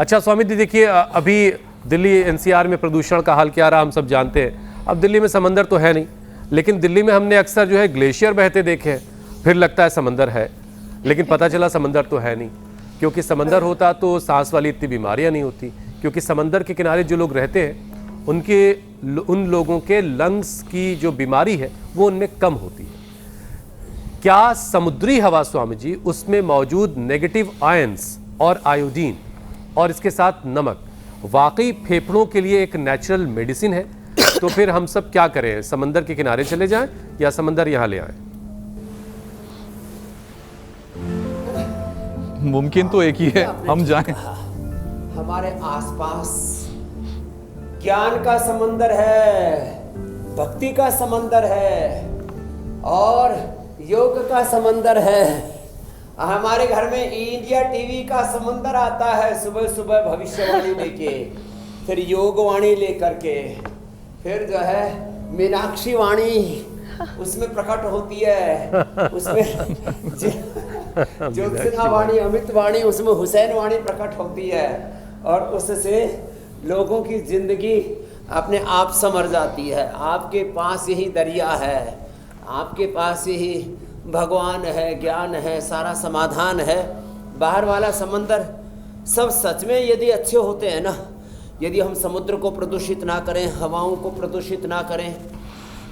अच्छा स्वामी जी देखिए, अभी दिल्ली एनसीआर में प्रदूषण का हाल क्या रहा हम सब जानते हैं। अब दिल्ली में समंदर तो है नहीं, लेकिन दिल्ली में हमने अक्सर जो है ग्लेशियर बहते देखे हैं, फिर लगता है समंदर है, लेकिन पता चला समंदर तो है नहीं। क्योंकि समंदर होता तो सांस वाली इतनी बीमारियां नहीं होती, क्योंकि समंदर के किनारे जो लोग रहते हैं उन लोगों के लंग्स की जो बीमारी है वो उनमें कम होती है। क्या समुद्री हवा स्वामी जी, उसमें मौजूद नेगेटिव आयंस और आयोडीन और इसके साथ नमक वाकई फेफड़ों के लिए एक नेचुरल मेडिसिन है? तो फिर हम सब क्या करें, समंदर के किनारे चले जाएं या समंदर यहां ले आएं? मुमकिन तो एक ही है, हम जाएं। हमारे आसपास ज्ञान का समंदर है, भक्ति का समंदर है और योग का समंदर है। हमारे घर में इंडिया टीवी का समंदर आता है, सुबह सुबह भविष्यवाणी लेके, फिर योगवाणी लेकर के, फिर जो है मीनाक्षी वाणी उसमें प्रकट होती है, उसमें ज्योत्सना वाणी, अमित वाणी, उसमें हुसैन वाणी प्रकट होती है और उससे लोगों की जिंदगी अपने आप संवर जाती है। आपके पास यही दरिया है, आपके पास यही भगवान है, ज्ञान है, सारा समाधान है। बाहर वाला समंदर सब सच में यदि अच्छे होते हैं ना, यदि हम समुद्र को प्रदूषित ना करें, हवाओं को प्रदूषित ना करें,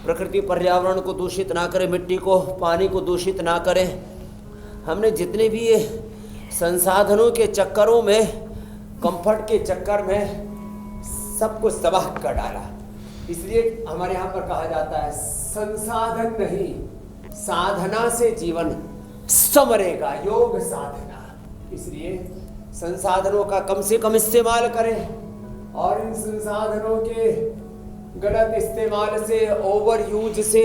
प्रकृति पर्यावरण को दूषित ना करें, मिट्टी को, पानी को दूषित ना करें, हमने जितने भी ये संसाधनों के चक्करों में, कंफर्ट के चक्कर में सब कुछ तबाह कर डाला। इसलिए हमारे यहाँ पर कहा जाता है संसाधन नहीं, साधना से जीवन संवरेगा, योग साधना। इसलिए संसाधनों का कम से कम इस्तेमाल करें और इन संसाधनों के गलत इस्तेमाल से, ओवर यूज से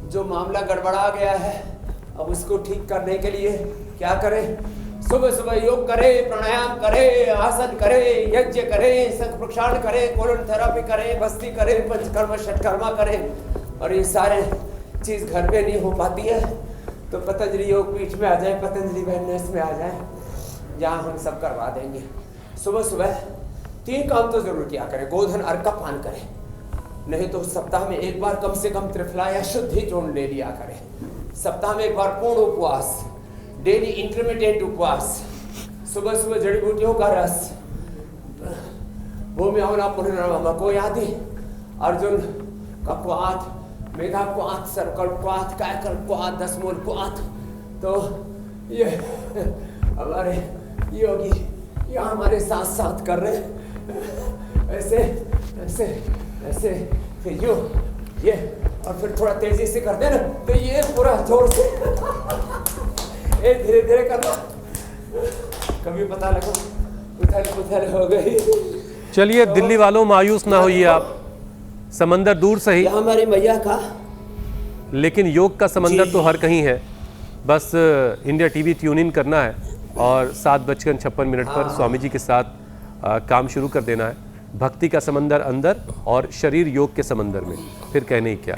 जो मामला गड़बड़ा गया है, अब उसको ठीक करने के लिए क्या करें? सुबह सुबह योग करें, प्राणायाम करें, आसन करें, यज्ञ करें, शंख प्रक्षालन करें, कोलन थेरेपी करें, भस्ती करें, पंचकर्म षटकर्मा करें। और ये सारे चीज़ घर पे नहीं हो पाती है तो पतंजलि योग पीठ में आ जाए, पतंजलि वेलनेस में आ जाए, जहाँ हम सब करवा देंगे। सुबह सुबह 3 काम तो जरूर किया करें। गोधन अर्घ का पान करें, नहीं तो सप्ताह में एक बार कम से कम त्रिफला या शुद्धि चूर्ण ले लिया करें। सप्ताह में एक बार पूर्ण उपवास, डेली इंटरमीडिएट उपवास, सुबह सुबह जड़ी बूटियों का रस, भूमि हवना पुनर्नवम को यादी, अर्जुन का क्वाथ, मेधा क्वाथ, सर्वकल्प क्वाथ, कायकल्प क्वाथ, 10 मूल क्वाथ। तो ये हमारे योगी ये हमारे साथ साथ कर रहे हैं, ऐसे ऐसे ऐसे, फिर यूं ये, और फिर थोड़ा तेजी से कर देना तो ये पूरा जोर से ये धीरे धीरे करना, कभी पता लगा उथल पुथल हो गई। चलिए दिल्ली वालों, मायूस ना होइए आप, समंदर दूर सही, हमारी मैया का, लेकिन योग का समंदर तो हर कहीं है। बस इंडिया टीवी ट्यून इन करना है और 7:56 पर स्वामी जी के साथ काम शुरू कर देना है। भक्ति का समंदर अंदर और शरीर योग के समंदर में, फिर कहने ही क्या।